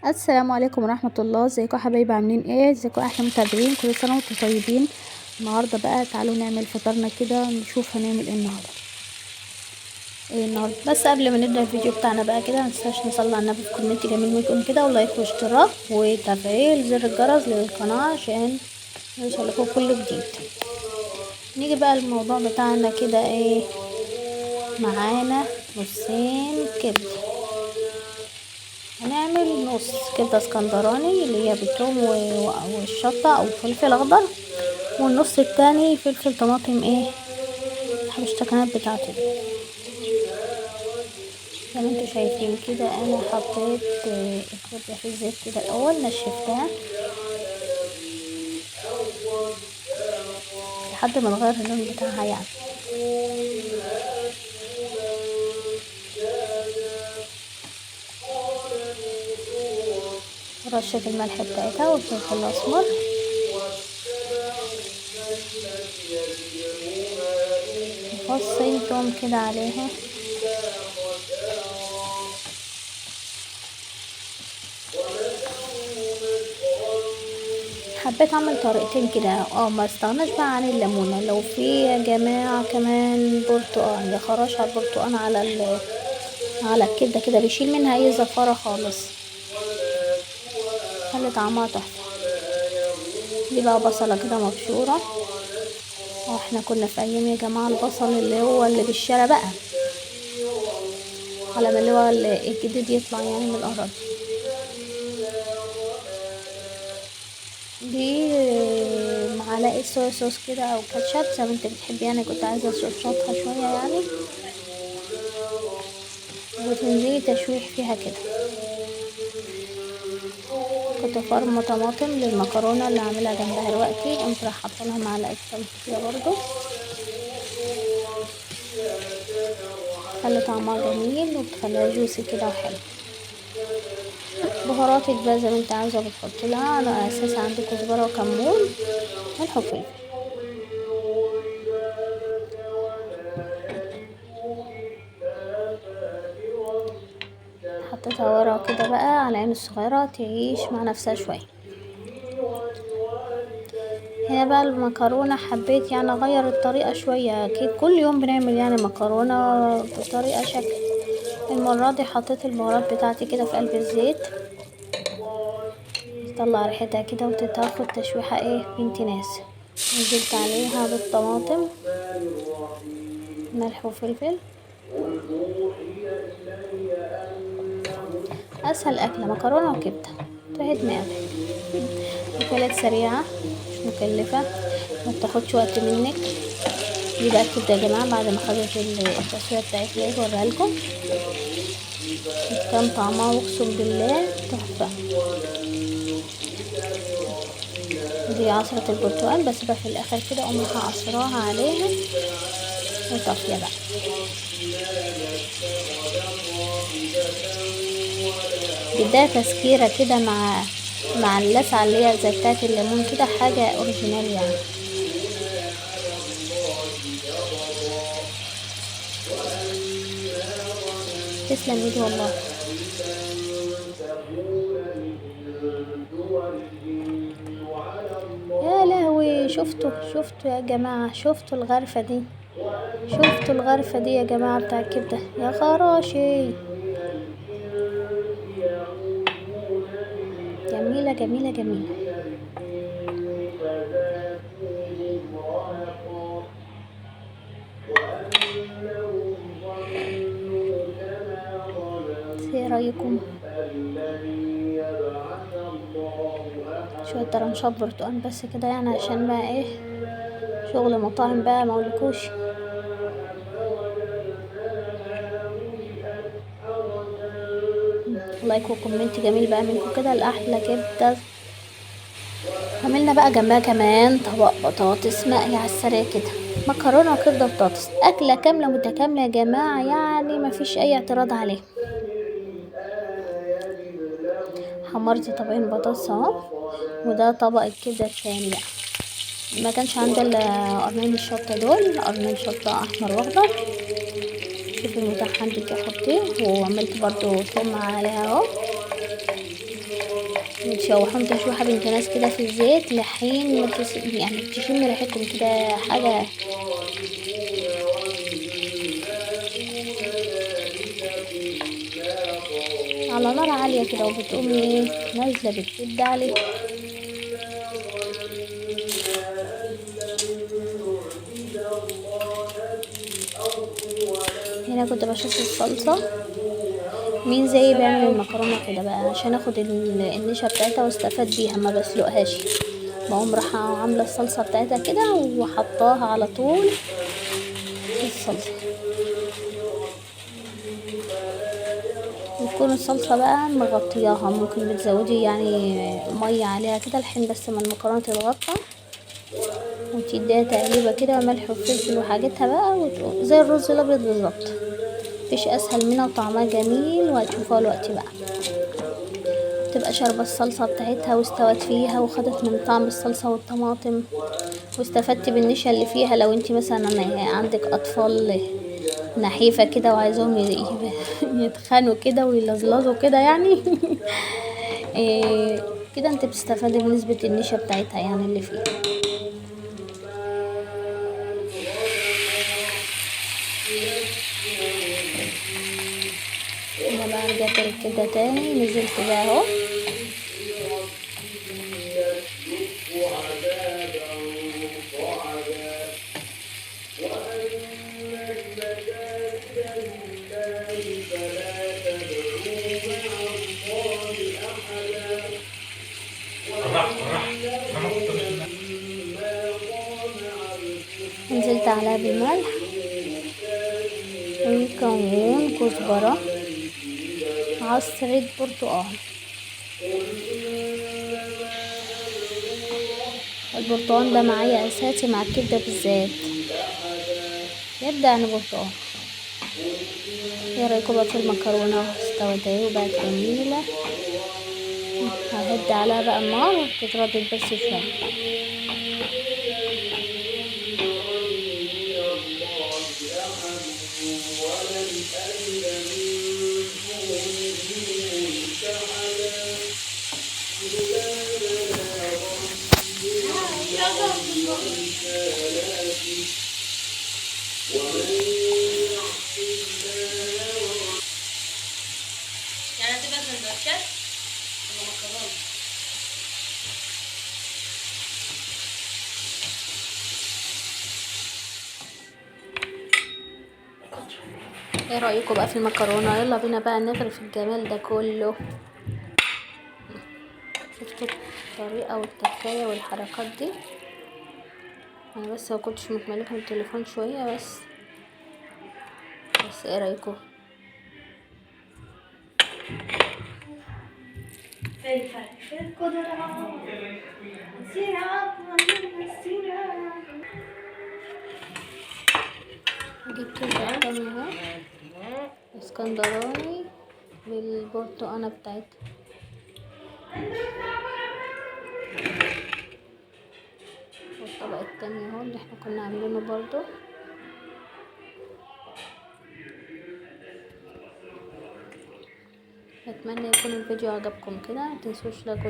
السلام عليكم ورحمة الله. ازيكم يا حبايبي؟ عاملين ايه؟ ازيكم احلى متابعين؟ كل سنة وانتم طيبين. النهاردة بقى تعالوا نعمل فطارنا كده، نشوف هنعمل ايه النهاردة. بس قبل ما نبدأ الفيديو بتاعنا بقى كده، متنساش نصلي على النبي في كومنت جميل منكم كده، ولايك واشتراك وتفعيل زر الجرس للقناة عشان يوصلكم كل جديد. نيجي بقى الموضوع بتاعنا كده ايه. معانا نصين كبدة، هنعمل نص كبدة اسكندراني اللي هي بالثوم والشطة او فلفل اخضر، والنص التاني فلفل طماطم ايه الحبشتكنات بتاعتي دي. زي ما انتوا شايفين كده انا حطيت الكبدة في الزيت كده الاول، نشفتها لحد ما تغير اللون بتاعها يعني. رشة الملح بتاعتها والفلفل الاسمر، فصين توم كده عليها، حبيت اعمل طريقتين كده ما استغناش بقى عن الليمونه. لو في يا جماعه كمان برتقان، يا خراش على البرتقان على الكبده كده، بيشيل منها اي زفاره خالص، خلي طعمها تحفه. دي بقى بصله كده مبشوره، واحنا كنا في ايام يا جماعه البصل اللي هو اللي بالشارع بقى، على ما اللي هو الجديد يطلع يعني من الارض. دي معلقه صويا صوص كده او كاتشب زي ما انت بتحبي، يعني كنت عايزه اشطها شويه يعني، وتنزلي تشويح فيها كده. كنت فرمه طماطم للمكرونه اللي هعملها جنبها دلوقتي، قمت راح حاطه لها معلقه سلق كده برضو، خلي طعمها جميل وبتخليها جوسي كده وحلو. بهاراتك بقى زي ما انت عايزه بتحط لها، انا اساسا عندي كزبره وكمون ملح وفلفل. حطيتها ورا كده بقى على عين الصغيره تعيش مع نفسها شويه. هنا بقى المكرونه حبيت يعني اغير الطريقه شويه، اكيد كل يوم بنعمل يعني مكرونه بطريقه شكل. المره دي حطيت البهارات بتاعتي كده في قلب الزيت، تطلع ريحتها كده وتتاخد تشويحه ايه بنت ناس. نزلت عليها بالطماطم، ملح وفلفل. اسهل اكله مكرونه وكبده، تهد معاك. اكلات سريعه مش مكلفه، ما بتاخدش وقت منك. دي بقى الكبده يا جماعه بعد ما خدت التسويه بتاعتها ايه، بوريها لكم كان طعمها اقسم بالله تحفه. دي عصرة البرتقال بس بقى في الاخر كده اقوم عصراها عليها وطافيه بقى. بداية تسكيرة كده مع اللسعة اللي هي زي بتاعت الليمون كده، حاجة اوريجينال يعني. تسلم ايدي والله. يا لهوي، شفتوا يا جماعة، شفتوا الغرفة دي، شفتوا الغرفة دي يا جماعة بتاع الكبدة، يا خراشي، جميلة جميلة جميلة. ايه رأيكم؟ شوية طرنشات برتقال بس كده يعني، عشان بقى ايه شغل مطاعم بقى مولكوش. لايك وكومنت جميل بقى منكم كده لأحلى كبدة. عملنا بقى جنبها كمان طبق بطاطس مقلي على السريع كده، مكرونه وكبده بطاطس، اكله كامله متكامله يا جماعه، يعني مفيش اي اعتراض عليه. حمرت طبقين بطاطس اهو، وده طبق الكبده التاني بقى. ما كانش عندي الا قرنين الشطه دول، قرنين شطه احمر واخضر، شوفي المتاح عندك حطيه. وعملت برضو ثوم عليها اهو، وتشوحهم تشويحة بنت ناس كده في الزيت لحين ما يعني تشم ريحتهم كده حاجة على نار عالية كده، وبتقومي ايه نازلة بتشد عليه. هنا كنت بشوف الصلصة مين زي بيعمل المكرونة كده بقى عشان اخد النشا بتاعتها واستفاد بيها، ما بسلقهاش، بقوم رايحة عاملة الصلصة بتاعتها كده وحطاها على طول في الصلصة، وتكون الصلصة بقى مغطياها. ممكن بتزودي يعني مية عليها كده لحين بس ما المكرونة تتغطى، وتديها تقليبة كده ملح وفلفل وحاجتها بقى، زي الرز الابيض بالظبط، مفيش اسهل منها وطعمها جميل، وهتشوفوها الوقت بقى. تبقى شاربة الصلصة بتاعتها واستوت فيها وخدت من طعم الصلصة والطماطم، واستفدت بالنشا اللي فيها. لو انتي مثلا عندك اطفال نحيفة كده وعايزهم يتخنوا كده ويلزلزوا كده يعني إيه كده انت بتستفادي بنسبة النشا بتاعتها يعني اللي فيها. انا بقى رجعت كده تاني، نزلت بقى اهو، نزلت عليها بالملح وكمون كزبرة عصرة برتقال. البرتقال ده معايا اساسي مع الكبدة بالذات، يبدأ يعني برتقال. ايه رايكم بقى في المكرونة؟ استوت اهي وبقت جميلة. ههد عليها بقى النار تتردد بس شوية. يعني هتبقى سندوتشات ولا مكرونة؟ ايه رأيكم بقى في المكرونة؟ يلا بينا بقى نغرف الجمال ده كله. شفتوا الطريقة والتكاية والحركات دي؟ انا بس ما كنتش متملكة من التليفون شوية بس ايه رأيكم؟ جبت البقدونس اهو اسكندراني بالبرتقانة بتاعتها. والطبق التاني اهو اللي احنا كنا عاملينه برضو. اتمنى يكون الفيديو عجبكم كده، متنسوش لايك